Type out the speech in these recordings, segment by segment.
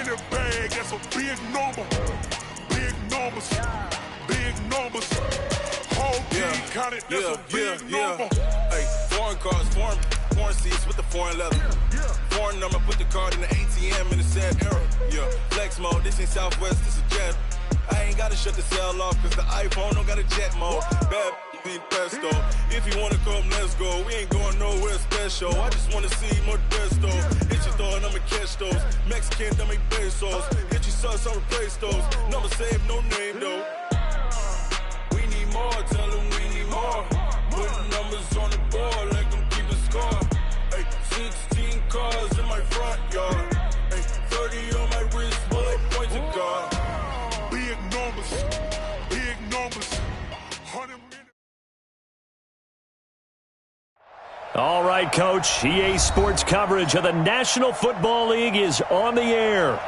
the bag, that's a big number. Big numbers, big numbers. Whole team counted, that's a big number. Hey, foreign cars, foreign seats with the foreign leather. Foreign number, put the card in the ATM in the sad era. Yeah, flex mode, this ain't Southwest, this is jet. I ain't gotta shut the cell off, cause the iPhone don't got a jet mode. Bad ain't pesto. If you wanna come, let's go. We ain't going nowhere special. I just wanna see more pesto. Hit your throw and I'ma catch those. Mexican, dummy pesos. Hit your sauce, I'll replace those. Number save, no name though. We need more, tell them we need more. Putting numbers on the board like I'm keeping score. Hey, 16 cars in my front yard. Hey, 30 on my wrist, bullet points to God. Big numbers, big numbers. 100 minutes. All right, Coach. EA Sports coverage of the National Football League is on the air.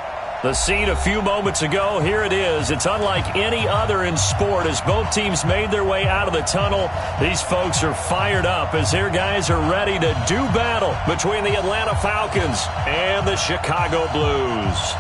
The scene a few moments ago, here it is. It's unlike any other in sport as both teams made their way out of the tunnel. These folks are fired up as their guys are ready to do battle between the Atlanta Falcons and the Chicago Blues.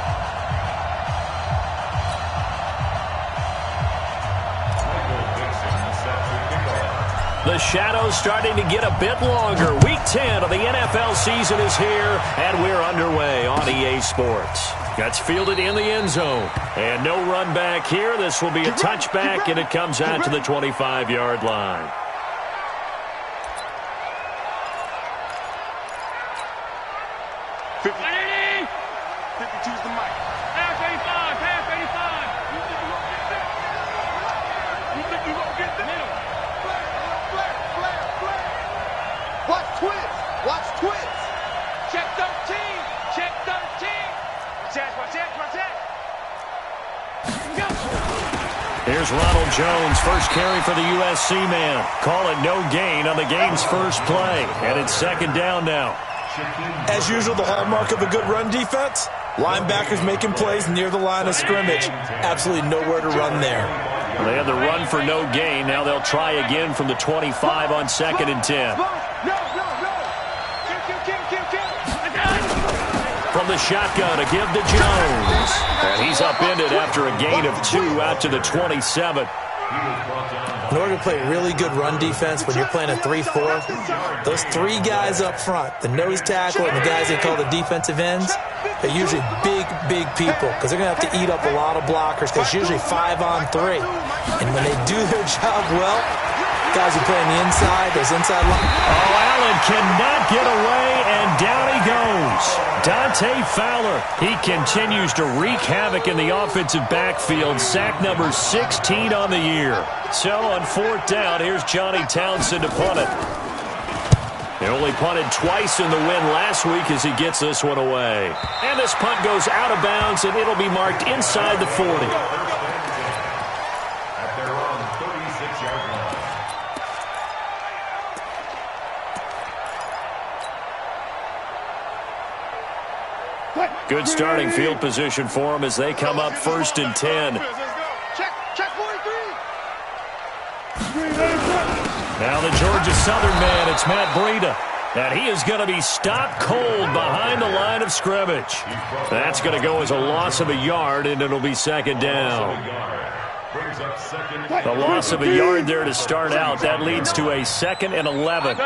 The shadow's starting to get a bit longer. Week 10 of the NFL season is here, and we're underway on EA Sports. Gets fielded in the end zone. And no run back here. This will be a touchback, and it comes out to the 25-yard line. Here's Ronald Jones, first carry for the USC man. Call it no gain on the game's first play. And it's second down now. As usual, the hallmark of a good run defense, linebackers making plays near the line of scrimmage. Absolutely nowhere to run there. Well, they had the run for no gain. Now they'll try again from the 25 on 2nd and 10. From the shotgun to give to Jones. And he's upended after a gain of 2 out to the 27. In order to play really good run defense when you're playing a 3-4, those 3 guys up front, the nose tackle and the guys they call the defensive ends, they're usually big people because they're going to have to eat up a lot of blockers because it's usually 5 on 3. And when they do their job well, guys who play on the inside, those inside lines. Oh, Allen cannot get away, and down he goes. Dante Fowler, he continues to wreak havoc in the offensive backfield. Sack number 16 on the year. So on 4th down, here's Johnny Townsend to punt it. He only punted twice in the win last week as he gets this one away. And this punt goes out of bounds, and it'll be marked inside the 40. Good starting field position for them as they come up 1st and 10. Check 43. Now the Georgia Southern man, it's Matt Breida. And he is going to be stopped cold behind the line of scrimmage. That's going to go as a loss of a yard, and it'll be 2nd down. The loss of a yard there to start out. That leads to a 2nd and 11.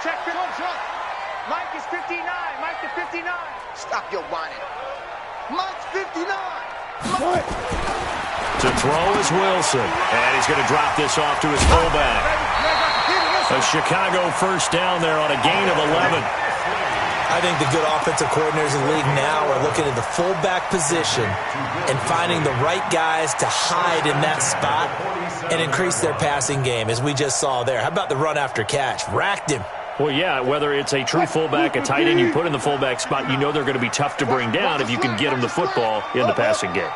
Check 51. Mike is 59. Mike to 59. Stop your whining. Mike's 59. Mike. To throw is Wilson. And he's going to drop this off to his fullback. A Chicago first down there on a gain of 11. I think the good offensive coordinators in the league now are looking at the fullback position and finding the right guys to hide in that spot and increase their passing game, as we just saw there. How about the run after catch? Racked him. Well, yeah, whether it's a true fullback, a tight end you put in the fullback spot, you know they're going to be tough to bring down if you can get them the football in the passing game.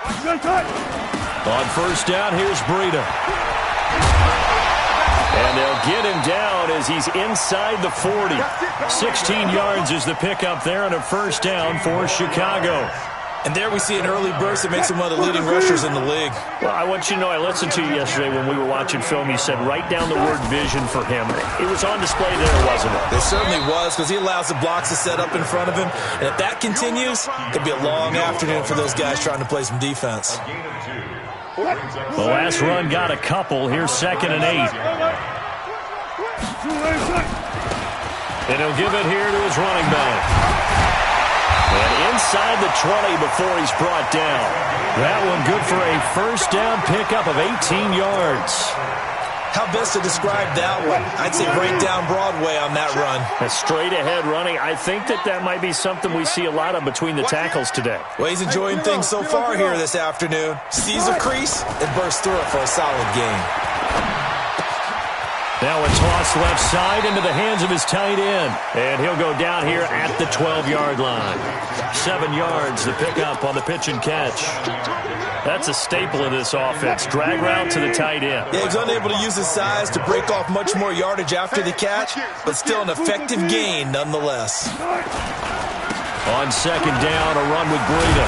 On 1st down, here's Breida. And they'll get him down as he's inside the 40. 16 yards is the pickup there and a 1st down for Chicago. And there we see an early burst that makes him one of the leading rushers in the league. Well, I want you to know, I listened to you yesterday when we were watching film. You said write down the word vision for him. It was on display there, wasn't it? It certainly was, because he allows the blocks to set up in front of him. And if that continues, it could be a long afternoon for those guys trying to play some defense. The last run got a couple. Here's 2nd and 8. And he'll give it here to his running back. And inside the 20 before he's brought down. That one good for a first down pickup of 18 yards. How best to describe that one? I'd say right down Broadway on that run. A straight ahead running. I think that might be something we see a lot of between the tackles today. Well, he's enjoying things so far here this afternoon. Sees a crease and bursts through it for a solid gain. Now a toss left side into the hands of his tight end. And he'll go down here at the 12-yard line. 7 yards to pick up on the pitch and catch. That's a staple of this offense. Drag route to the tight end. Yeah, he's unable to use his size to break off much more yardage after the catch, but still an effective gain nonetheless. On 2nd down, a run with Breida.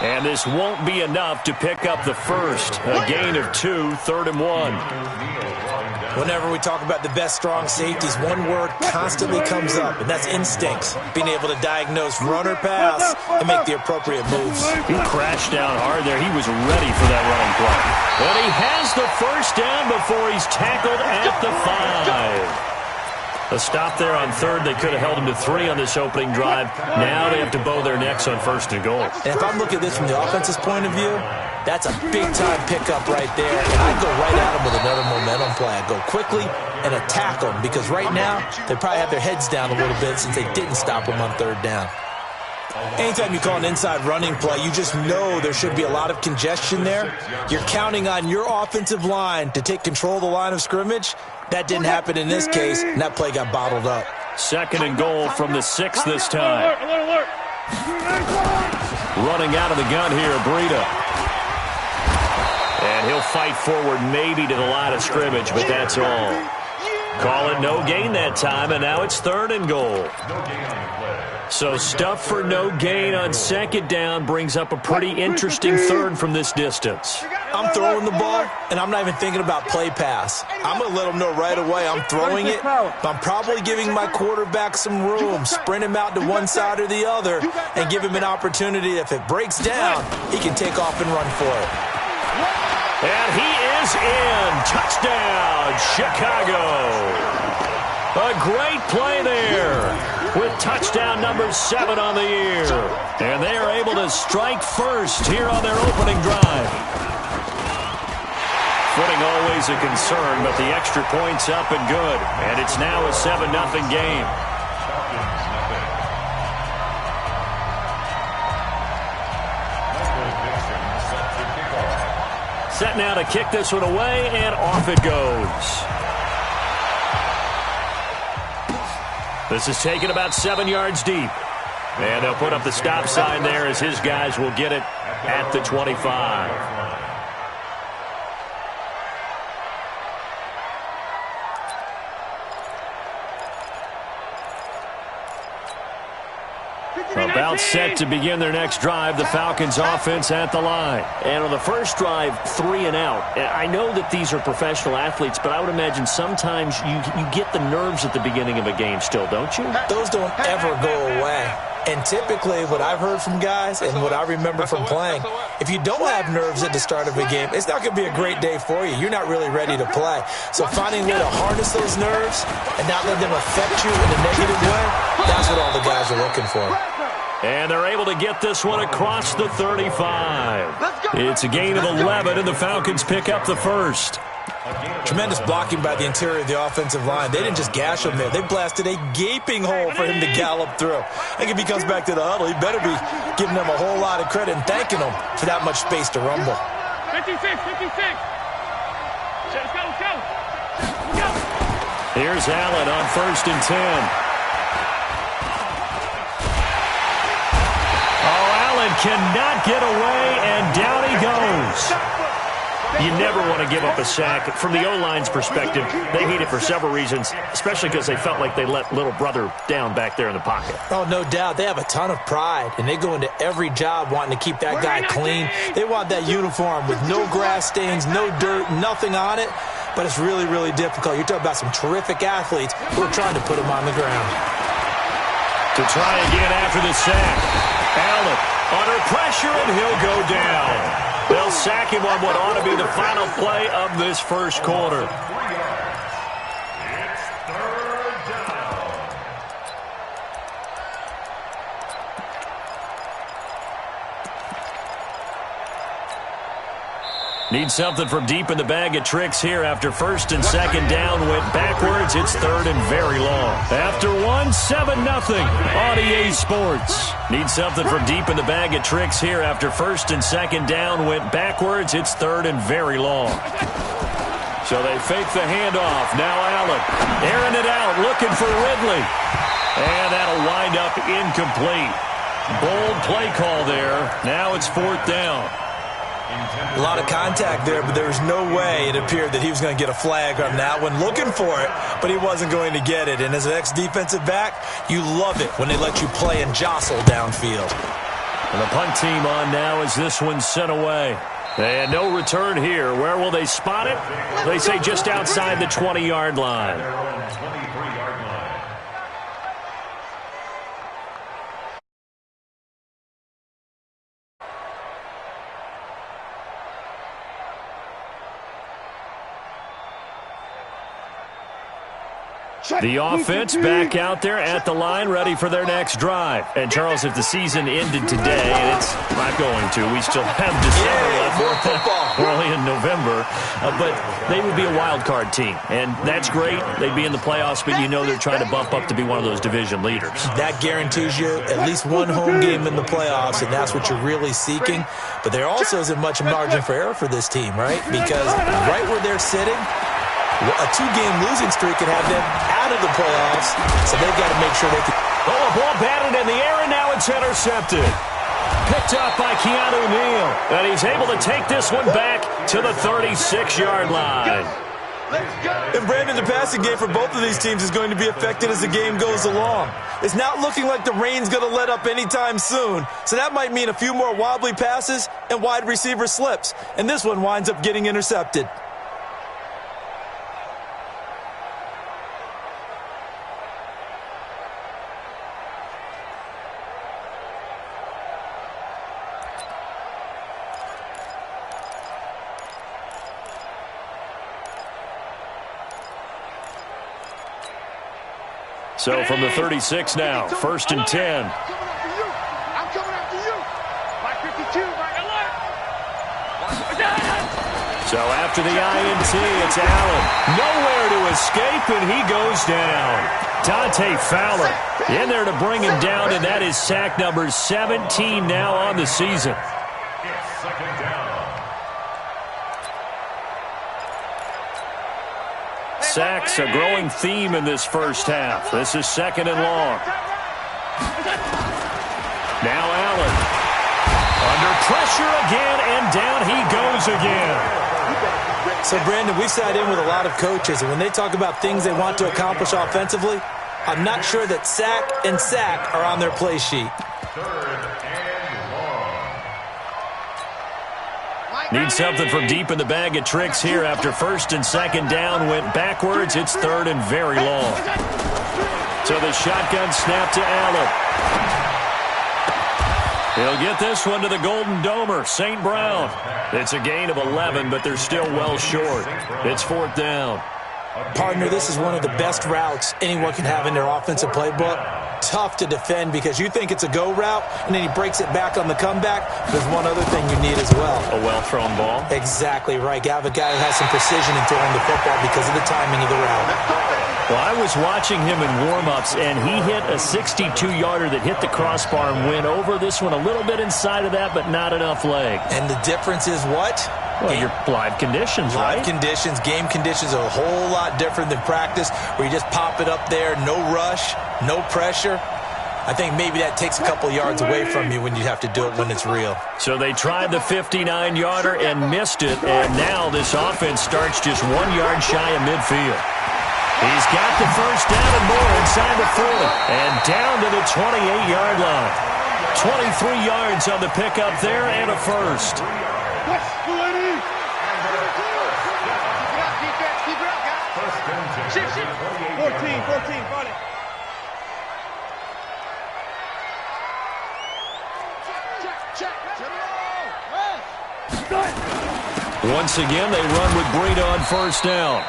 And this won't be enough to pick up the first. A gain of 2, 3rd and 1. Whenever we talk about the best strong safeties, one word constantly comes up, and that's instincts. Being able to diagnose run or pass and make the appropriate moves. He crashed down hard there. He was ready for that running play. But he has the first down before he's tackled at the 5. A stop there on 3rd. They could have held him to 3 on this opening drive. Now they have to bow their necks on 1st and goal. And if I'm looking at this from the offense's point of view, that's a big-time pickup right there. And I'd go right at him with another momentum play. I'd go quickly and attack them, because right now they probably have their heads down a little bit since they didn't stop him on 3rd down. Anytime you call an inside running play, you just know there should be a lot of congestion there. You're counting on your offensive line to take control of the line of scrimmage. That didn't happen in this case, and that play got bottled up. 2nd and goal from the 6 this time. Running out of the gun here, Breida. And he'll fight forward maybe to the line of scrimmage, but that's all. Call it no gain that time, and now it's 3rd and goal. So stuff for no gain on 2nd down brings up a pretty interesting 3rd from this distance. I'm throwing the ball, and I'm not even thinking about play pass. I'm going to let them know right away I'm throwing it, but I'm probably giving my quarterback some room, sprint him out to one side or the other, and give him an opportunity. If it breaks down, he can take off and run for it. And he is in. Touchdown, Chicago. A great play there with touchdown number 7 on the year. And they are able to strike first here on their opening drive. Footing always a concern, but the extra point's up and good. And it's now a 7-0 game. Set now to kick this one away, and off it goes. This is taken about 7 yards deep. And they'll put up the stop sign there as his guys will get it at the 25. About set to begin their next drive, the Falcons offense at the line. And on the first drive, 3 and out. I know that these are professional athletes, but I would imagine sometimes you get the nerves at the beginning of a game still, don't you? Those don't ever go away. And typically what I've heard from guys and what I remember from playing, if you don't have nerves at the start of a game, it's not going to be a great day for you. You're not really ready to play. So finding a way to harness those nerves and not let them affect you in a negative way, that's what all the guys are looking for. And they're able to get this one across the 35. It's a gain of 11, and the Falcons pick up the first. Tremendous blocking by the interior of the offensive line. They didn't just gash him there. They blasted a gaping hole for him to gallop through. I think if he comes back to the huddle, he better be giving them a whole lot of credit and thanking them for that much space to rumble. 56. Let's go. Here's Allen on 1st and 10. Cannot get away, and down he goes. You never want to give up a sack. From the O-line's perspective, they hate it for several reasons, especially because they felt like they let little brother down back there in the pocket. Oh, no doubt. They have a ton of pride, and they go into every job wanting to keep that guy clean. They want that uniform with no grass stains, no dirt, nothing on it. But it's really, really difficult. You're talking about some terrific athletes who are trying to put him on the ground. To try again after the sack. Allen under pressure, and he'll go down. They'll sack him on what ought to be the final play of this first quarter. Need something from deep in the bag of tricks here after first and second down went backwards. It's third and very long. After one, 7-0 on EA Sports. Need something from deep in the bag of tricks here after first and second down went backwards. It's third and very long. So they fake the handoff. Now Allen airing it out, looking for Ridley. And that'll wind up incomplete. Bold play call there. Now it's fourth down. A lot of contact there, but there was no way it appeared that he was going to get a flag on that one. Looking for it, but he wasn't going to get it. And as an ex-defensive back, you love it when they let you play and jostle downfield. And the punt team on now as this one's sent away. And no return here. Where will they spot it? They say just outside the 20-yard line. The offense back out there at the line, ready for their next drive. And, Charles, if the season ended today, and it's not going to, we still have December left. More football. We're only in November. But they would be a wild card team, and that's great. They'd be in the playoffs, but you know they're trying to bump up to be one of those division leaders. That guarantees you at least one home game in the playoffs, and that's what you're really seeking. But there also isn't much margin for error for this team, right? Because right where they're sitting, a two-game losing streak could have them out of the playoffs, so they've got to make sure they can. Oh, a ball batted in the air, and now it's intercepted. Picked up by Keanu Neal, and he's able to take this one back to the 36-yard line. And, Brandon, the passing game for both of these teams is going to be affected as the game goes along. It's not looking like the rain's going to let up anytime soon, so that might mean a few more wobbly passes and wide receiver slips, and this one winds up getting intercepted. So from the 36 now, first and 10. I'm coming after you. My 52, my alert. So after the INT, it's Allen. Nowhere to escape, and he goes down. Dante Fowler in there to bring him down, and that is sack number 17 now on the season. Sacks, a growing theme in this first half. This is second and long. Now Allen. Under pressure again, and down he goes again. So, Brandon, we sat in with a lot of coaches, and when they talk about things they want to accomplish offensively, I'm not sure that sack and sack are on their play sheet. Need something from deep in the bag of tricks here after first and second down went backwards. It's third and very long. So the shotgun snap to Allen. He'll get this one to the Golden Domer, St. Brown. It's a gain of 11, but they're still well short. It's fourth down. Partner, this is one of the best routes anyone can have in their offensive playbook. Tough to defend because you think it's a go route, and then he breaks it back on the comeback. There's one other thing you need as well. A well-thrown ball? Exactly right. You have a guy who has some precision in throwing the football because of the timing of the route. Well, I was watching him in warm-ups, and he hit a 62-yarder that hit the crossbar and went over. This one a little bit inside of that, but not enough leg. And the difference is what? Well, your live conditions, right? Live conditions, game conditions are a whole lot different than practice where you just pop it up there, no rush, no pressure. I think maybe that takes a couple yards away from you when you have to do it when it's real. So they tried the 59-yarder and missed it, and now this offense starts just 1 yard shy of midfield. He's got the first down and more inside the 40, and down to the 28-yard line. 23 yards on the pickup there and a first. Shift. 14, got it. Once again, they run with Breida on first down.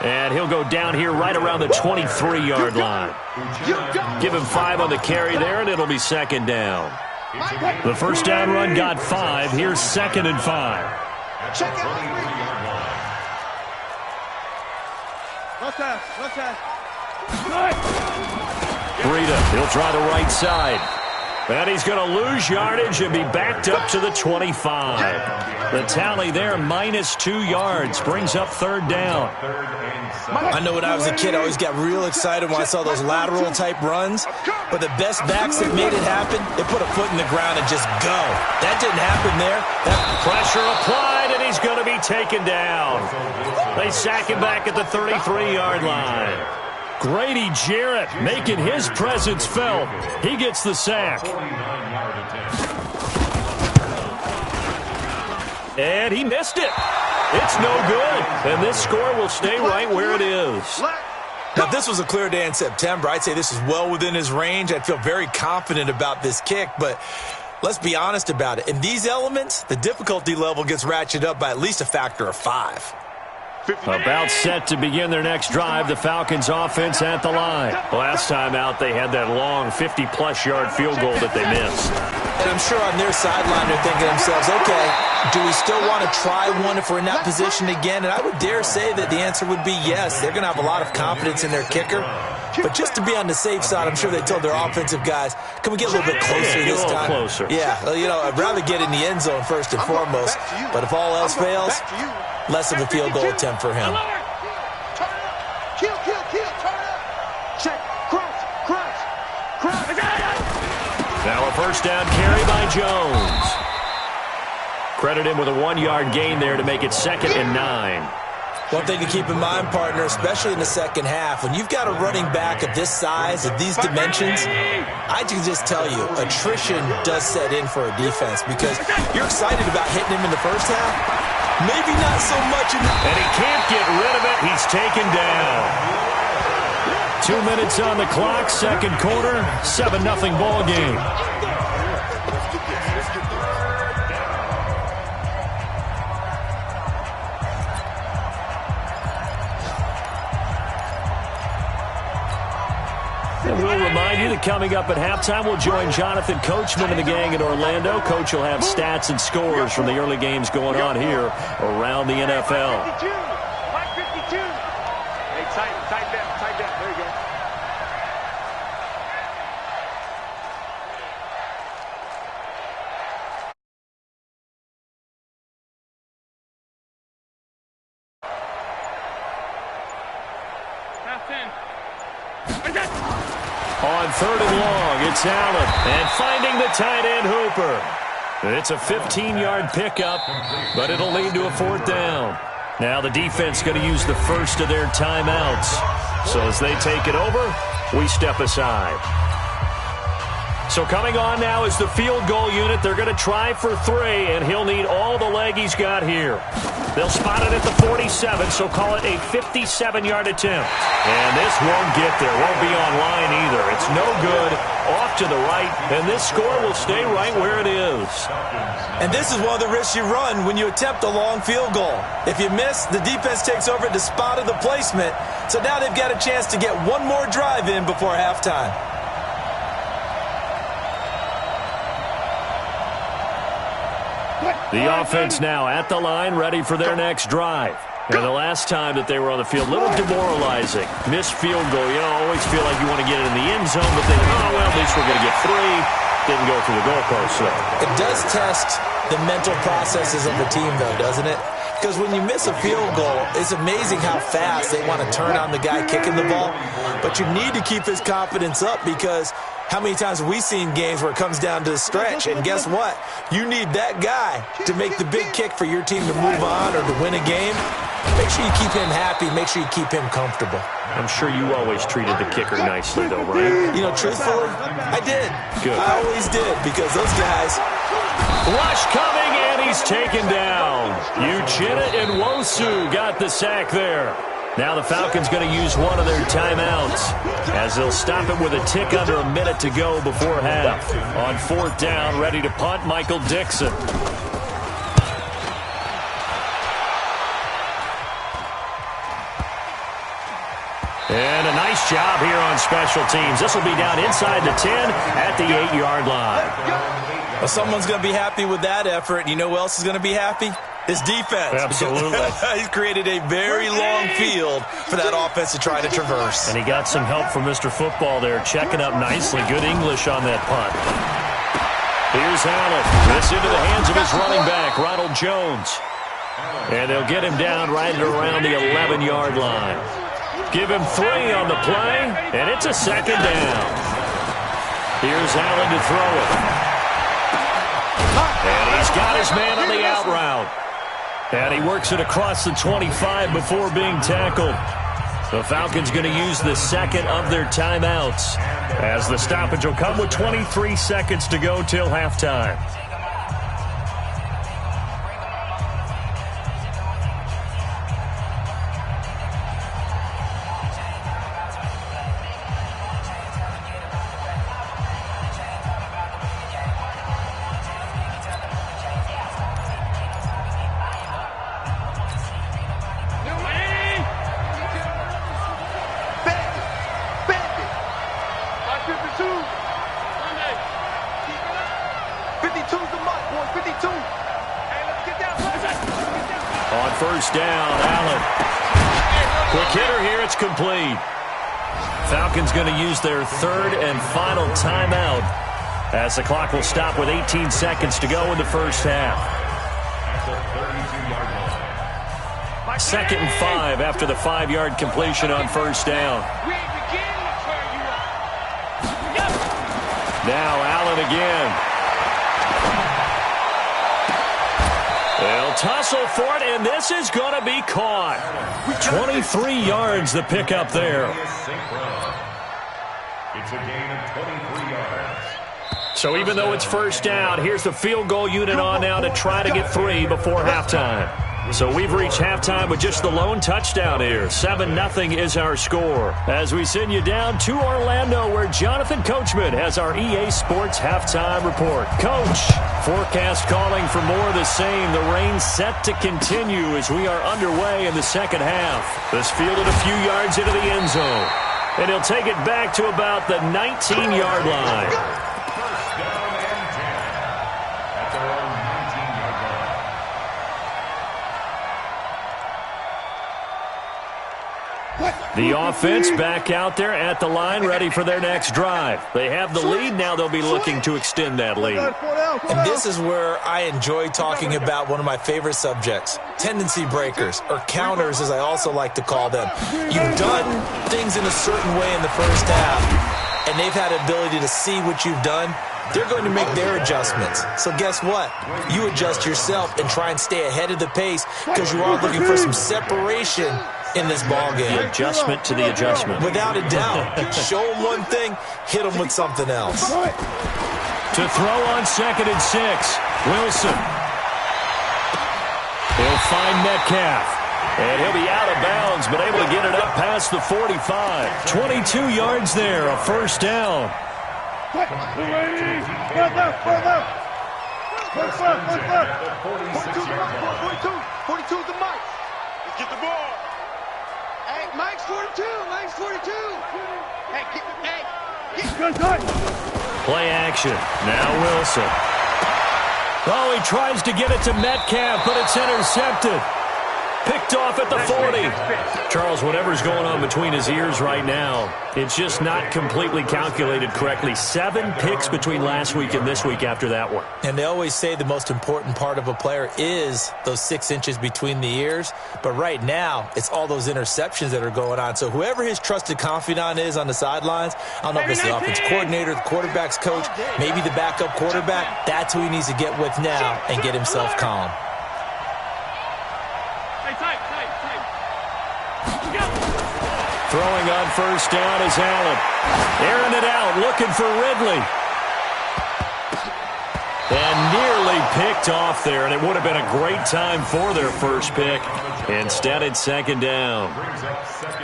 And he'll go down here right around the 23-yard line. Give him 5 on the carry there, and it'll be second down. The first down run got 5. Here's 2nd and 5. Breida, he'll try the right side. And he's going to lose yardage and be backed up to the 25. The tally there, -2 yards, brings up 3rd down. I know when I was a kid, I always got real excited when I saw those lateral-type runs. But the best backs that made it happen, they put a foot in the ground and just go. That didn't happen there. That pressure applied, and he's going to be taken down. They sack him back at the 33-yard line. Grady Jarrett making his presence felt. He gets the sack. And he missed it. It's no good. And this score will stay right where it is. Now, if this was a clear day in September, I'd say this is well within his range. I'd feel very confident about this kick, but let's be honest about it. In these elements, the difficulty level gets ratcheted up by at least a factor of 5. About set to begin their next drive, the Falcons offense at the line. Last time out, they had that long 50-plus yard field goal that they missed. And I'm sure on their sideline they're thinking to themselves, okay, do we still want to try one if we're in that position again? And I would dare say that the answer would be yes. They're going to have a lot of confidence in their kicker. But just to be on the safe side, I'm sure they told their offensive guys, can we get a little bit closer this time? Closer. Yeah, you know, I'd rather get in the end zone first and foremost. But if all else fails, less of a field goal attempt for him. Kill, turn up. Check, cross. Now a first down carry by Jones. Credit him with a 1 yard gain there to make it 2nd and 9. One thing to keep in mind, partner, especially in the second half, when you've got a running back of this size, of these dimensions, I can just tell you, attrition does set in for a defense because you're excited about hitting him in the first half. Maybe not so much in the... And he can't get rid of it. He's taken down. 2 minutes on the clock, second quarter, 7-0 ball game. And we'll remind you that coming up at halftime, we'll join Jonathan Coachman and the gang in Orlando. Coach will have stats and scores from the early games going on here around the NFL. Mike 52. Hey, tight that. There you go. Half 10. On 3rd and long, it's Allen. And finding the tight end, Hooper. It's a 15-yard pickup, but it'll lead to a 4th down. Now the defense going to use the first of their timeouts. So as they take it over, we step aside. So coming on now is the field goal unit. They're going to try for 3, and he'll need all the leg he's got here. They'll spot it at the 47, so call it a 57-yard attempt. And this won't get there, won't be on line either. It's no good, off to the right, and this score will stay right where it is. And this is one of the risks you run when you attempt a long field goal. If you miss, the defense takes over at the spot of the placement, so now they've got a chance to get one more drive in before halftime. The offense now at the line, ready for their next drive. And the last time that they were on the field, a little demoralizing. Missed field goal. You always feel like you want to get it in the end zone, but then, at least we're going to get 3. Didn't go through the goalpost, so. It does test the mental processes of the team, though, doesn't it? Because when you miss a field goal, it's amazing how fast they want to turn on the guy kicking the ball. But you need to keep his confidence up because How many times have we seen games where it comes down to the stretch? And guess what? You need that guy to make the big kick for your team to move on or to win a game. Make sure you keep him happy. Make sure you keep him comfortable. I'm sure you always treated the kicker nicely, though, right? You know, truthfully, I did. Good. I always did, because those guys... Rush coming, and he's taken down. Uchenna Nwosu got the sack there. Now the Falcons going to use one of their timeouts as they'll stop it with a tick under a minute to go before half. On 4th down, ready to punt, Michael Dixon. And a nice job here on special teams. This will be down inside the 10 at the 8-yard line. Well, someone's going to be happy with that effort. You know who else is going to be happy? His defense. Absolutely. He's created a very long field for that offense to try to traverse. And he got some help from Mr. Football there, checking up nicely. Good English on that punt. Here's Allen. This into the hands of his running back, Ronald Jones. And they'll get him down right around the 11-yard line. Give him 3 on the play, and it's a 2nd down. Here's Allen to throw it. And he's got his man on the out route. And he works it across the 25 before being tackled. The Falcons going to use the second of their timeouts, as the stoppage will come with 23 seconds to go till halftime. On 1st down, Allen. Quick hitter here, it's complete. Falcons going to use their 3rd and final timeout as the clock will stop with 18 seconds to go in the first half. 2nd and 5 after the 5-yard completion on 1st down. Now Allen again. They'll tussle for it, and this is going to be caught. 23 yards the pickup there. It's a gain of 23 yards. So even though it's 1st down, here's the field goal unit on now to try to get 3 before halftime. So we've reached halftime with just the lone touchdown here. 7-0 is our score. As we send you down to Orlando, where Jonathan Coachman has our EA Sports halftime report. Coach, forecast calling for more of the same. The rain set to continue as we are underway in the second half. This fielded a few yards into the end zone. And he'll take it back to about the 19-yard line. The offense back out there at the line, ready for their next drive. They have the lead. Now they'll be looking to extend that lead. And this is where I enjoy talking about one of my favorite subjects, tendency breakers, or counters as I also like to call them. You've done things in a certain way in the first half, and they've had the ability to see what you've done. They're going to make their adjustments. So guess what? You adjust yourself and try and stay ahead of the pace, because you are looking for some separation in this ballgame. The adjustment to the adjustment. Without a doubt. Show them one thing, hit them with something else. To throw on 2nd and 6, Wilson. He'll find Metcalf. And he'll be out of bounds, but able to get it up past the 45. 22 yards there, a 1st down. 42 is the mic. Let's get the ball. Hey, Mike's 42. Mike's 42. Hey, Play action. Now Wilson. Oh, he tries to get it to Metcalf, but it's intercepted. Picked off at the 40. Charles, whatever's going on between his ears right now, it's just not completely calculated correctly. 7 picks between last week and this week after that one. And they always say the most important part of a player is those 6 inches between the ears. But right now, it's all those interceptions that are going on. So whoever his trusted confidant is on the sidelines, I don't know if it's the offense coordinator, the quarterback's coach, maybe the backup quarterback, that's who he needs to get with now and get himself calm. Throwing on first down is Allen. Airing it out, looking for Ridley. And nearly picked off there, and it would have been a great time for their first pick. Instead, it's second down.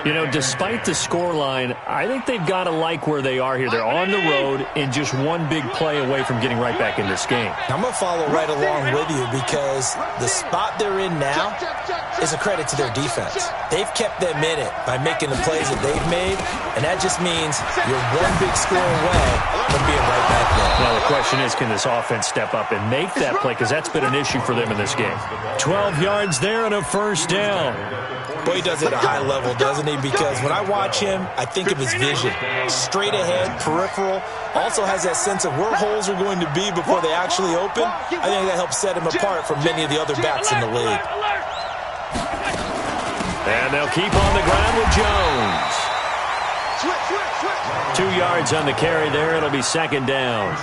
You know, despite the scoreline, I think they've got to like where they are here. They're on the road and just one big play away from getting right back in this game. I'm going to follow right along with you because the spot they're in now is a credit to their defense. They've kept them in it by making the plays that they've made, and that just means you're one big score away from being right back there. Now, the question is, can this offense step up and make that play? Because that's been an issue for them in this game. 12 yards there and a first down. Boy, he does it at a high level, doesn't he? Because when I watch him, I think of his vision. Straight ahead, peripheral. Also has that sense of where holes are going to be before they actually open. I think that helps set him apart from many of the other backs in the league. And they'll keep on the ground with Jones. 2 yards on the carry there. It'll be second down.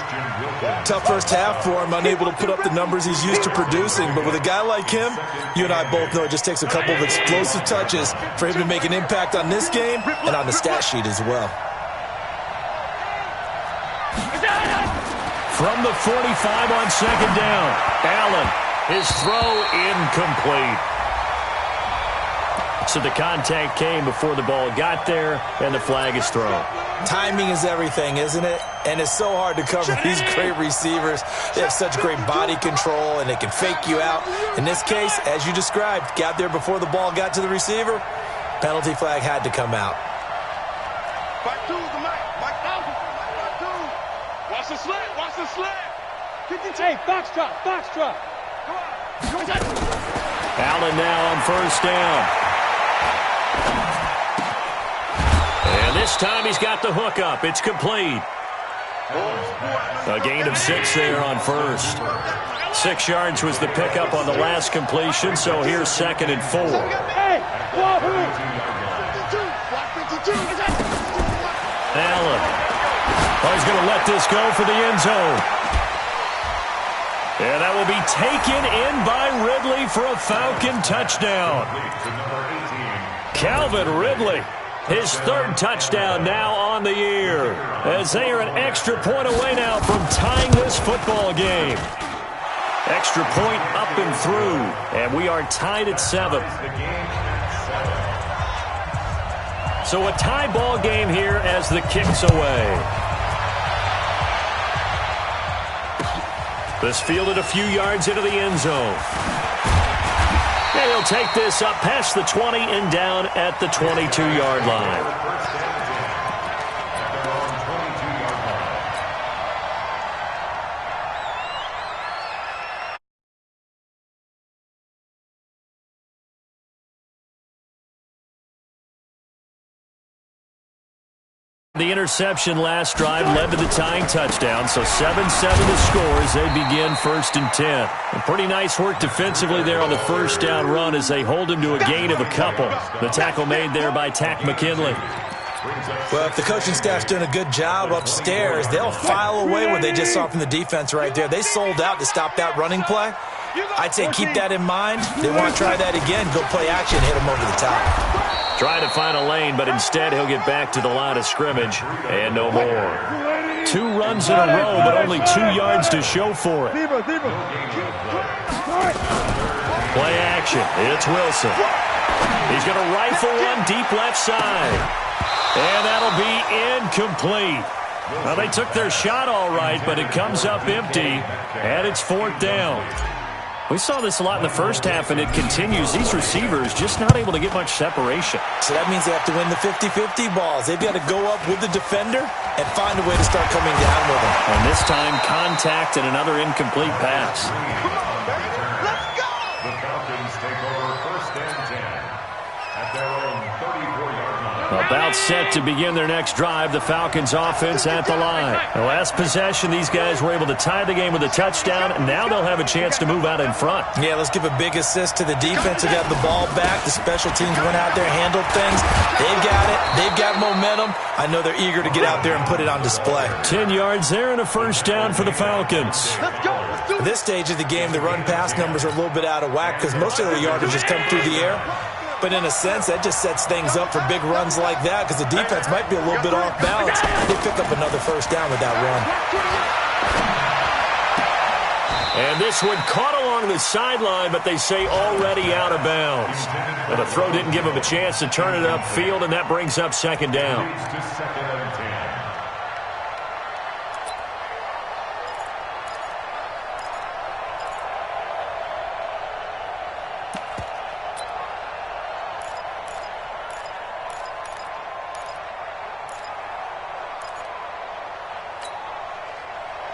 Tough first half for him, unable to put up the numbers he's used to producing. But with a guy like him, you and I both know it just takes a couple of explosive touches for him to make an impact on this game and on the stat sheet as well. From the 45 on second down, Allen, his throw incomplete. So the contact came before the ball got there, and the flag is thrown. Timing is everything, isn't it? And it's so hard to cover these great receivers. They have such great body control, and they can fake you out. In this case, as you described, got there before the ball got to the receiver. Penalty flag had to come out. Watch the slant, watch the slant. Hey, box drop, box drop. Come on. Allen now on first down. And this time he's got the hook up. It's complete. A gain of 6 there on first. 6 yards was the pickup on the last completion, so here's second and 4. Allen. Oh, he's going to let this go for the end zone. And that will be taken in by Ridley for a Falcon touchdown. Calvin Ridley, his 3rd touchdown now on the year, as they are an extra point away now from tying this football game. Extra point up and through, and we are tied at 7. So a tie ball game here as the kick's away. This fielded a few yards into the end zone. And he'll take this up past the 20 and down at the 22-yard line. The interception last drive led to the tying touchdown, so 7-7 the score as they begin 1st and 10. And pretty nice work defensively there on the first down run as they hold him to a gain of a couple. The tackle made there by Tack McKinley. Well, if the coaching staff's doing a good job upstairs, they'll file away what they just saw from the defense right there. They sold out to stop that running play. I'd say keep that in mind. They want to try that again, go play action, hit them over the top. Trying to find a lane, but instead he'll get back to the line of scrimmage and no more. 2 runs in a row, but only 2 yards to show for it. Play action. It's Wilson. He's going to rifle one deep left side. And that'll be incomplete. Well, they took their shot all right, but it comes up empty, and it's 4th down. We saw this a lot in the first half, and it continues. These receivers just not able to get much separation. So that means they have to win the 50-50 balls. They've got to go up with the defender and find a way to start coming down with him. And this time, contact and another incomplete pass. The Falcons take over 1st and 10. About set to begin their next drive, the Falcons offense at the line. The last possession, these guys were able to tie the game with a touchdown, and now they'll have a chance to move out in front. Yeah, let's give a big assist to the defense who got the ball back. The special teams went out there, handled things. They've got it. They've got momentum. I know they're eager to get out there and put it on display. 10 yards there and a first down for the Falcons. Let's go. Let's do At this stage of the game, the run-pass numbers are a little bit out of whack because most of their yardage just come through the air. But in a sense, that just sets things up for big runs like that because the defense might be a little bit off balance. They pick up another first down with that run. And this one caught along the sideline, but they say already out of bounds. Well, the throw didn't give him a chance to turn it upfield, and that brings up second down.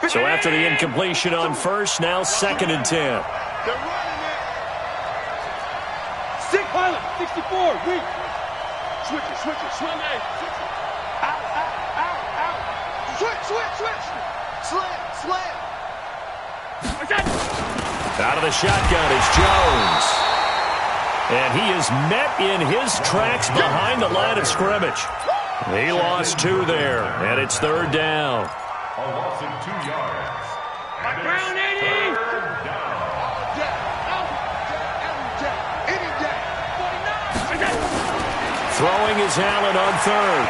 So after the incompletion on first, now second and 10. They're running it. 6 pilot, 64, weak. Switch it. Swing it. Out. Switch. Slam. Out of the shotgun is Jones. And he is met in his tracks behind the line of scrimmage. He lost 2 there, and it's third down. A loss of 2 yards. Ground 80. Throwing is Allen on third.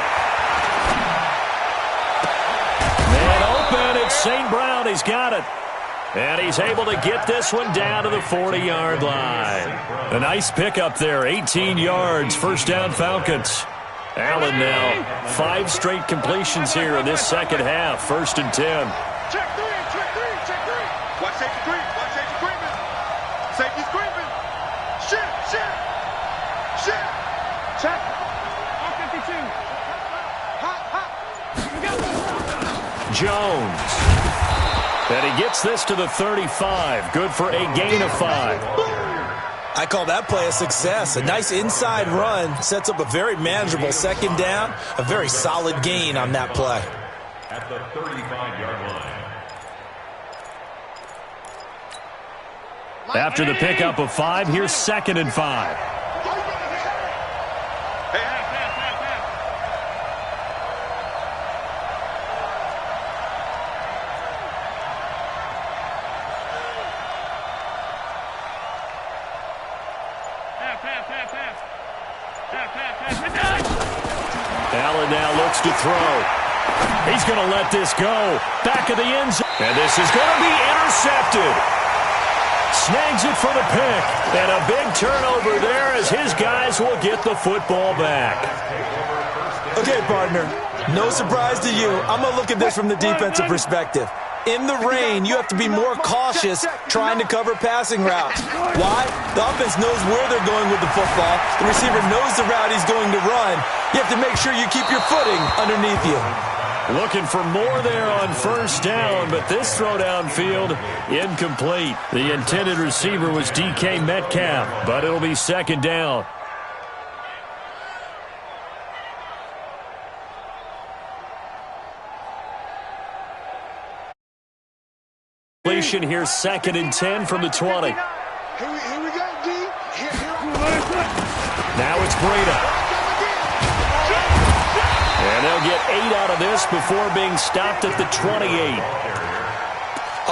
Man open, it's St. Brown. He's got it. And he's able to get this one down to the 40-yard line. A nice pickup there, 18 yards, first down Falcons. Allen now 5 straight completions here in this second half, first and 10. Check three. Watch safety creeping. Safety's creeping. Shit. Check. R52. Hot. Jones. And he gets this to the 35. Good for a gain of 5. I call that play a success. A nice inside run sets up a very manageable second down. A very solid gain on that play. At the 35-yard line. After the pickup of 5, here's second and 5. Allen now looks to throw. He's going to let this go. Back of the end zone. And this is going to be intercepted. Snags it for the pick. And a big turnover there as his guys will get the football back. Okay, partner. No surprise to you. I'm going to look at this from the defensive perspective. In the rain, you have to be more cautious trying to cover passing routes. Why? The offense knows where they're going with the football. The receiver knows the route he's going to run. You have to make sure you keep your footing underneath you. Looking for more there on first down, but this throw downfield incomplete. The intended receiver was DK Metcalf, but it'll be second down. Here, second and 10 from the 20. Here we go, D. Now it's Breida. And they'll get 8 out of this before being stopped at the 28.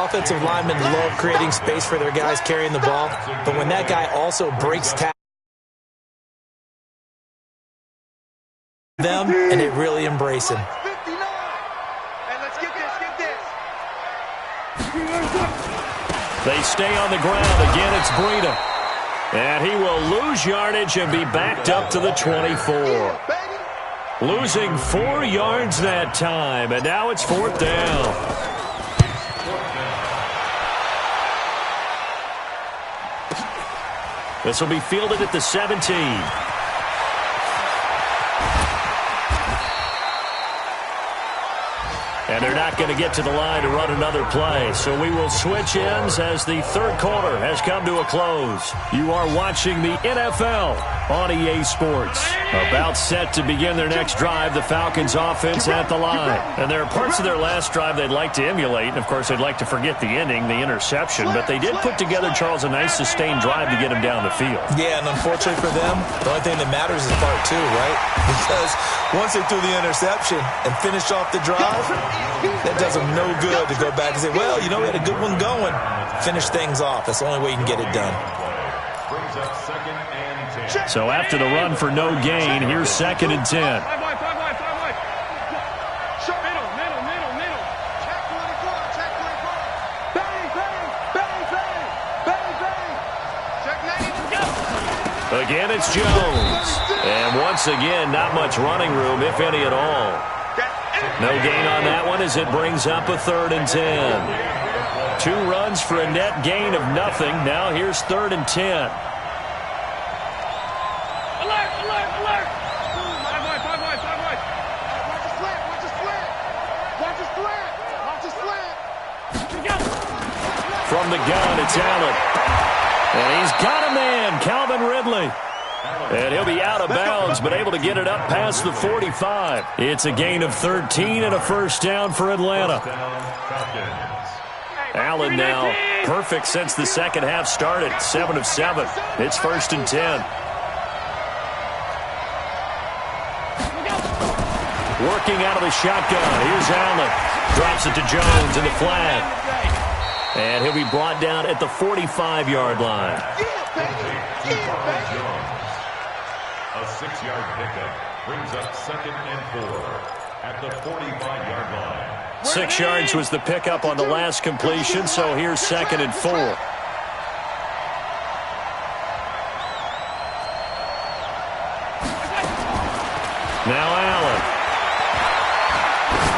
Offensive linemen love creating space for their guys carrying the ball, but when that guy also breaks tackles them, and they really embrace him. They stay on the ground. Again, it's Breida. And he will lose yardage and be backed up to the 24. Losing 4 yards that time, and now it's fourth down. This will be fielded at the 17. And they're not going to get to the line to run another play. So we will switch ends as the third quarter has come to a close. You are watching the NFL on EA Sports. About set to begin their next drive, the Falcons offense at the line. And there are parts of their last drive they'd like to emulate. And, of course, they'd like to forget the ending, the interception. But they did put together, Charles, a nice sustained drive to get him down the field. Yeah, and unfortunately for them, the only thing that matters is part two, right? Because once they threw the interception and finished off the drive, that does them no good to go back and say, well, you know, we had a good one going. Finish things off. That's the only way you can get it done. So after the run for no gain, here's 2nd and 10. Again, it's Jones. And once again, not much running room, if any at all. No gain on that one as it brings up a 3rd and 10. 2 runs for a net gain of nothing. Now here's 3rd and 10. Alert, alert, alert. 5 wide. Watch the slant, watch the slant. Watch the slant, watch the slant. From the gun, it's Allen. And he's got a man, Calvin Ridley. And he'll be out of bounds, but able to get it up past the 45. It's a gain of 13 and a first down for Atlanta. Allen now perfect since the second half started. 7 of 7. It's 1st and 10. Working out of the shotgun. Here's Allen. Drops it to Jones in the flat. And he'll be brought down at the 45-yard line. A 6-yard pickup brings up 2nd and 4 at the 45-yard line. 6 yards was the pickup on the last completion, so here's 2nd and 4. Now Allen.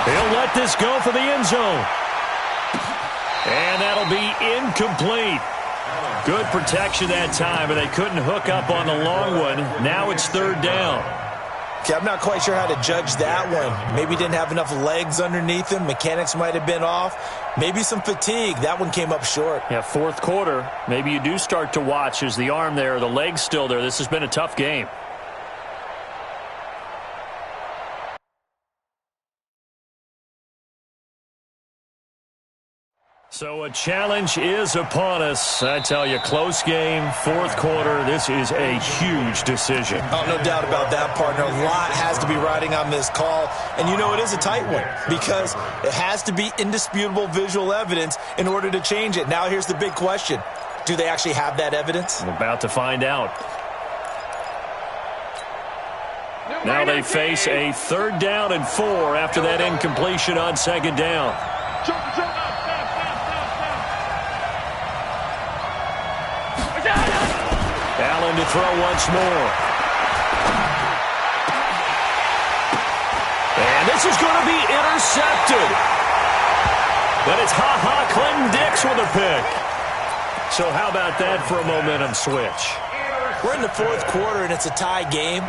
He'll let this go for the end zone. And that'll be incomplete. Good protection that time, and they couldn't hook up on the long one. Now it's 3rd down. Okay, I'm not quite sure how to judge that one. Maybe didn't have enough legs underneath him. Mechanics might have been off. Maybe some fatigue. That one came up short. Yeah, 4th quarter. Maybe you do start to watch. Is the arm there, the leg's still there? This has been a tough game. So a challenge is upon us. I tell you, close game, 4th quarter. This is a huge decision. Oh, no doubt about that, partner. A lot has to be riding on this call. And you know it is a tight one because it has to be indisputable visual evidence in order to change it. Now here's the big question. Do they actually have that evidence? We're about to find out. Now they face a 3rd down and 4 after that incompletion on 2nd down. Allen to throw once more. And this is going to be intercepted. But it's Clinton Dix with a pick. So how about that for a momentum switch? We're in the 4th quarter, and it's a tie game.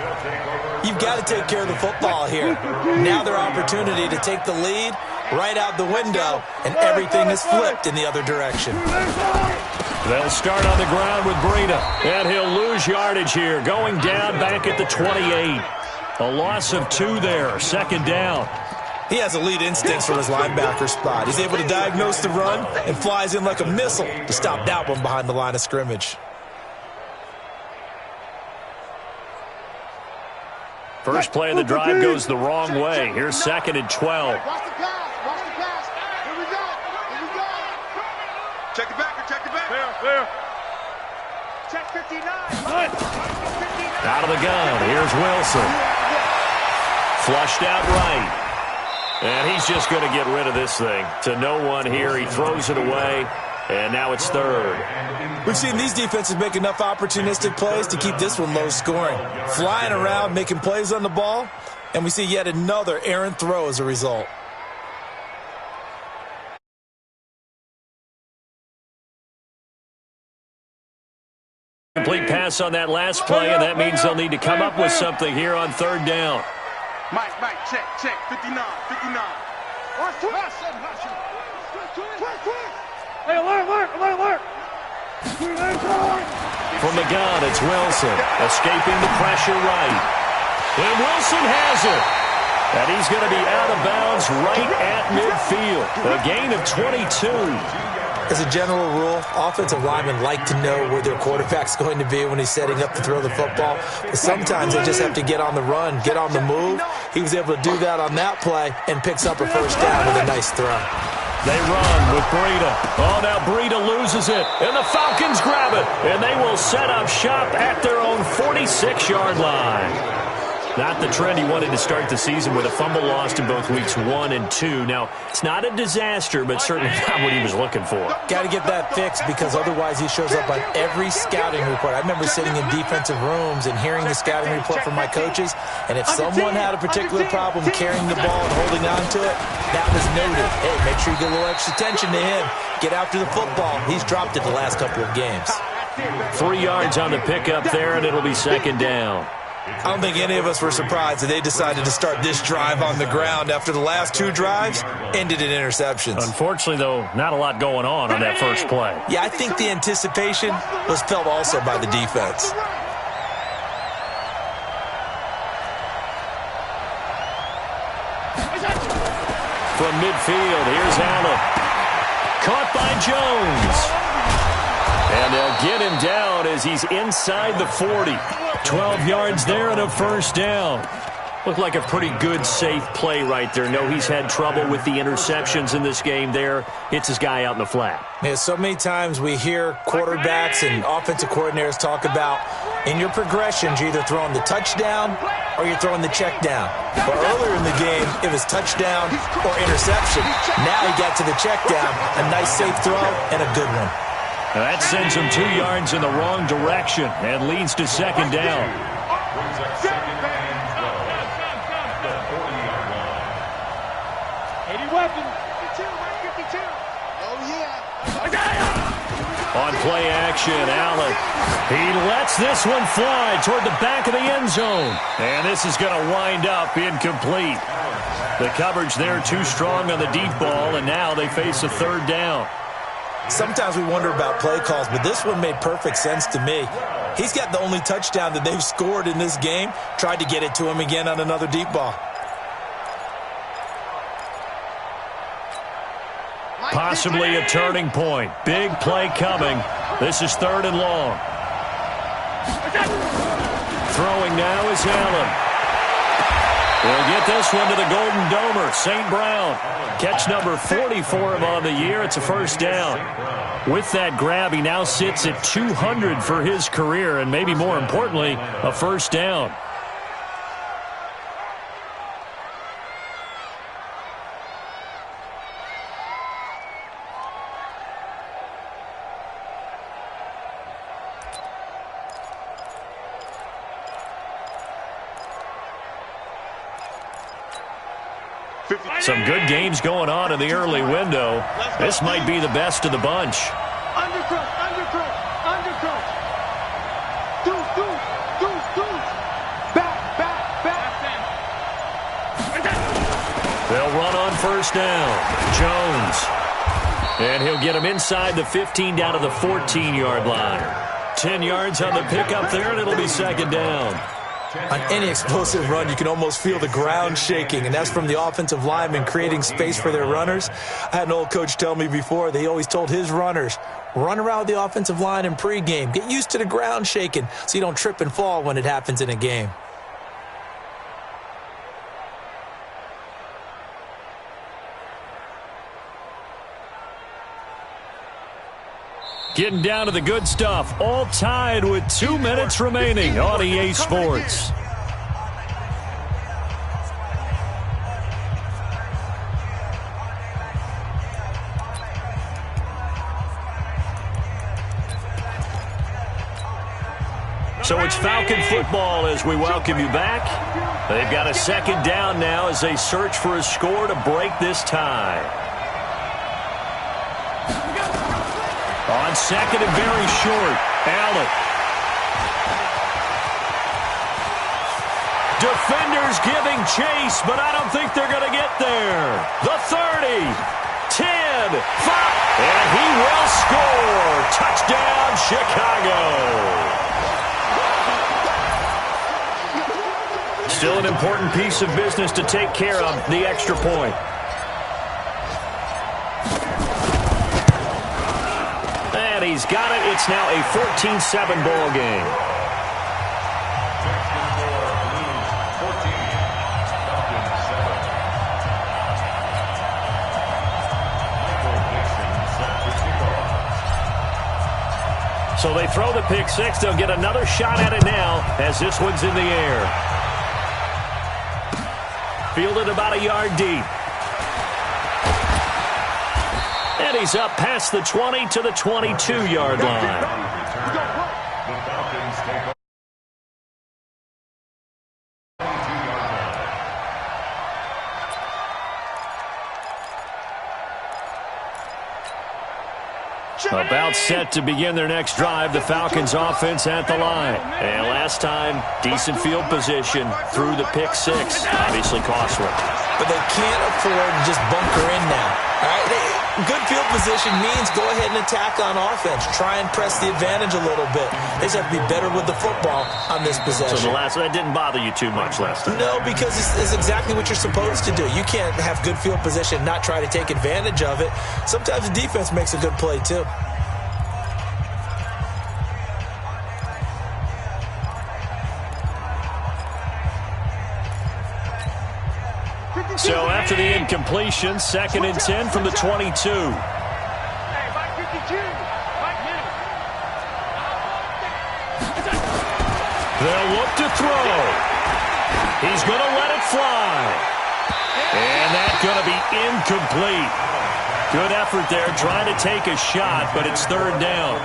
You've got to take care of the football here. Now their opportunity to take the lead right out the window, and everything is flipped in the other direction. They'll start on the ground with Breida, and he'll lose yardage here, going down back at the 28. A loss of 2 there, 2nd down. He has elite instincts from his linebacker spot. He's able to diagnose the run and flies in like a missile to stop that one behind the line of scrimmage. First play of the drive goes the wrong way. Here's 2nd and 12. Watch the pass, watch the pass. Here we go, here we go. Check the back, check the back. Clear. Check 59. Out of the gun, here's Wilson. Flushed out right. And he's just going to get rid of this thing. To no one here, he throws it away. And now it's 3rd. We've seen these defenses make enough opportunistic plays to keep this one low scoring. Flying around, making plays on the ball, and we see yet another errant throw as a result. Complete pass on that last play, and that means they'll need to come up with something here on 3rd down. Mike, check, 59. Hey, alert! From the gun, it's Wilson, escaping the pressure right. And Wilson has it. And he's going to be out of bounds right at midfield. A gain of 22. As a general rule, offensive linemen like to know where their quarterback's going to be when he's setting up to throw the football. But sometimes they just have to get on the run, get on the move. He was able to do that on that play and picks up a first down with a nice throw. They run with Breida. Oh, now Breida loses it. And the Falcons grab it. And they will set up shop at their own 46-yard line. Not the trend he wanted to start the season with a fumble lost in both weeks 1 and 2. Now, it's not a disaster, but certainly not what he was looking for. Got to get that fixed because otherwise he shows up on every scouting report. I remember sitting in defensive rooms and hearing the scouting report from my coaches, and if someone had a particular problem carrying the ball and holding on to it, that was noted. Hey, make sure you get a little extra attention to him. Get after the football. He's dropped it the last couple of games. 3 yards on the pickup there, and it'll be second down. I don't think any of us were surprised that they decided to start this drive on the ground after the last 2 drives ended in interceptions. Unfortunately, though, not a lot going on that first play. Yeah, I think the anticipation was felt also by the defense. From midfield, here's Allen. Caught by Jones. And they'll get him down as he's inside the 40. 12 yards there and a first down. Looked like a pretty good, safe play right there. No, he's had trouble with the interceptions in this game there. Hits his guy out in the flat. Yeah, so many times we hear quarterbacks and offensive coordinators talk about in your progressions, you're either throwing the touchdown or you're throwing the check down. But earlier in the game, it was touchdown or interception. Now he got to the check down. A nice, safe throw and a good one. That sends him 2 yards in the wrong direction and leads to second down. On play action, Allen. He lets this one fly toward the back of the end zone. And this is going to wind up incomplete. The coverage there too strong on the deep ball, and now they face a third down. Sometimes we wonder about play calls, but this one made perfect sense to me. He's got the only touchdown that they've scored in this game. Tried to get it to him again on another deep ball. Possibly a turning point. Big play coming. This is third and long. Throwing now is Allen. We'll get this one to the Golden Domer, St. Brown. Catch number 40 for him on the year. It's a first down. With that grab, he now sits at 200 for his career, and maybe more importantly, a first down. Some good games going on in the early window. This might be the best of the bunch. Undercut. Deuce. Back. They'll run on first down. Jones. And he'll get him inside the 15 down to the 14-yard line. 10 yards on the pickup there, and it'll be second down. On any explosive run, you can almost feel the ground shaking, and that's from the offensive linemen creating space for their runners. I had an old coach tell me before, they always told his runners, run around the offensive line in pregame. Get used to the ground shaking so you don't trip and fall when it happens in a game. Getting down to the good stuff. All tied with 2 minutes remaining on EA Sports. So it's Falcon football as we welcome you back. They've got a second down now as they search for a score to break this tie. On second and very short, Allen. Defenders giving chase, but I don't think they're going to get there. The 30, 10, 5, and he will score. Touchdown, Chicago. Still an important piece of business to take care of, the extra point. And he's got it. It's now a 14-7 ball game. So they throw the pick six. They'll get another shot at it now as this one's in the air. Fielded about a yard deep. And he's up past the 20 to the 22-yard line. The Falcons take over. About set to begin their next drive, the Falcons offense at the line. And last time, decent field position through the pick six. Obviously costly. But they can't afford to just bunker in now. All right? Good field position means go ahead and attack on offense. Try and press the advantage a little bit. They just have to be better with the football on this possession. So that didn't bother you too much last time? No, because it's exactly what you're supposed to do. You can't have good field position and not try to take advantage of it. Sometimes the defense makes a good play, too. So after the incompletion, 2nd and 10 from the 22. They'll look to throw. He's going to let it fly. And that's going to be incomplete. Good effort there trying to take a shot, but it's 3rd down.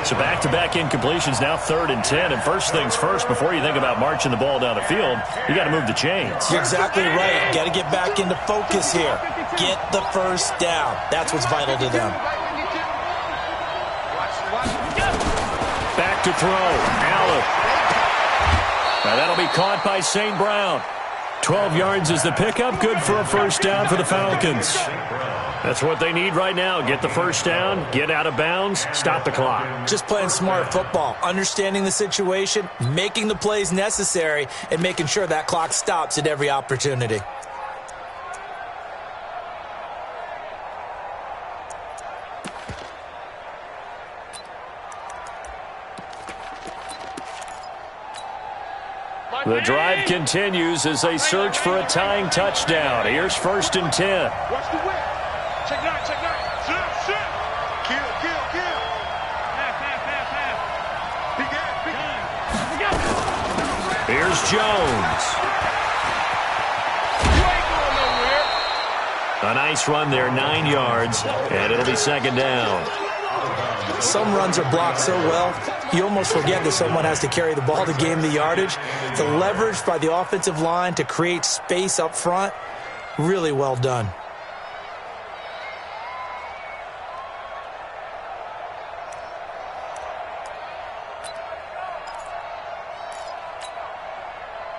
So back-to-back incompletions, now 3rd and 10. And first things first, before you think about marching the ball down the field, you got to move the chains. You're exactly right. Got to get back into focus here. Get the first down. That's what's vital to them. Back to throw. Allen. Now that'll be caught by St. Brown. 12 yards is the pickup. Good for a first down for the Falcons. That's what they need right now. Get the first down, get out of bounds, stop the clock. Just playing smart football, understanding the situation, making the plays necessary, and making sure that clock stops at every opportunity. The drive continues as they search for a tying touchdown. Here's 1st and 10. Watch the whip. Check it out, check it out. Sit. Kill. Pass. Big ass. Here's Jones. You ain't going nowhere. A nice run there, 9 yards, and it'll be 2nd down. Some runs are blocked so well, you almost forget that someone has to carry the ball to gain the yardage. The leverage by the offensive line to create space up front, really well done.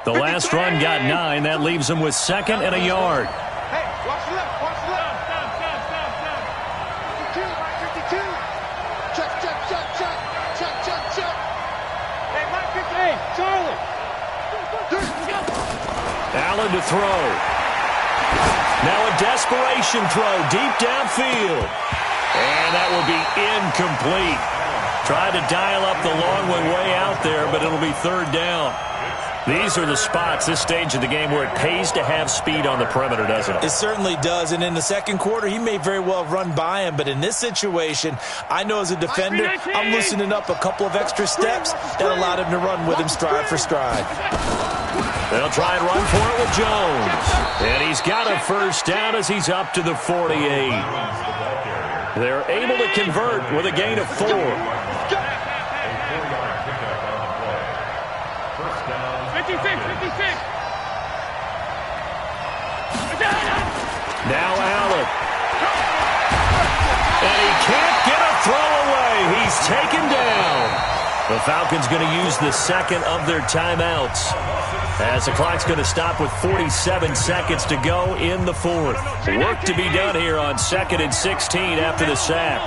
The last run got 9. That leaves them with 2nd and a yard. Hey, watch the left. Stop. 52, Mike 52. Check. Hey, Mike 58, Charlie. Allen to throw. Now a desperation throw deep downfield. And that will be incomplete. Tried to dial up the long one way out there, but it'll be 3rd down. These are the spots, this stage of the game, where it pays to have speed on the perimeter, doesn't it? It certainly does, and in the second quarter, he may very well run by him, but in this situation, I know as a defender, I'm loosening up a couple of extra steps that allowed him to run with him stride for stride. They'll try and run for it with Jones. And he's got a first down as he's up to the 48. They're able to convert with a gain of 4. Now Allen. And he can't get a throw away. He's taken down. The Falcons going to use the second of their timeouts, as the clock's going to stop with 47 seconds to go in the fourth. Work to be done here on 2nd and 16 after the sack.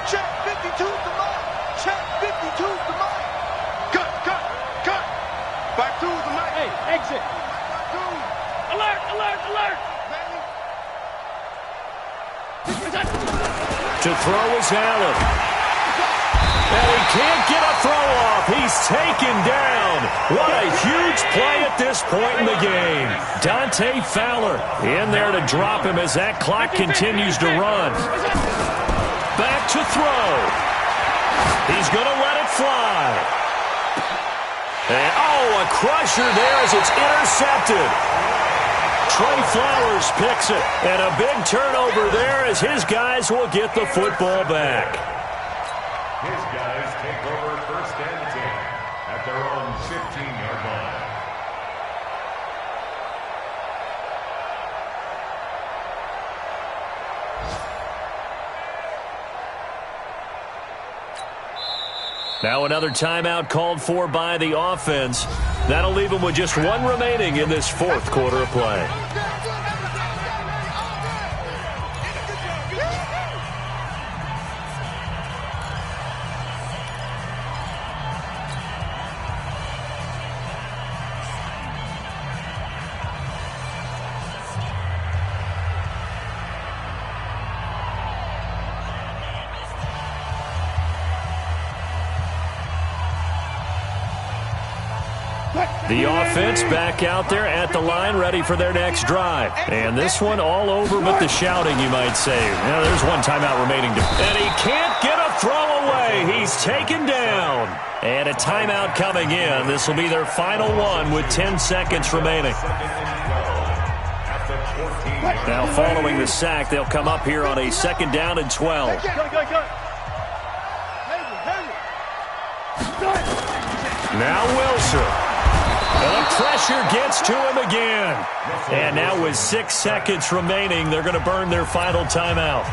Check 52 to Mike. Check 52 to Mike. Cut. Back two to Mike. Hey, exit. Alert. To throw is Allen. And he can't get a throw off. He's taken down. What a huge play at this point in the game. Dante Fowler in there to drop him as that clock continues to run. Back to throw. He's going to let it fly. And, a crusher there as it's intercepted. Trey Flowers picks it. And a big turnover there as his guys will get the football back. His guys take over 1st and 10 at their own 15-yard line. Now another timeout called for by the offense. That'll leave them with just one remaining in this fourth quarter of play. The offense back out there at the line, ready for their next drive. And this one all over but the shouting, you might say. Now, there's one timeout remaining. And he can't get a throw away. He's taken down. And a timeout coming in. This will be their final one with 10 seconds remaining. Now, following the sack, they'll come up here on a 2nd down and 12. Now Wilson. And the pressure gets to him again. And now with 6 seconds remaining, they're going to burn their final timeout.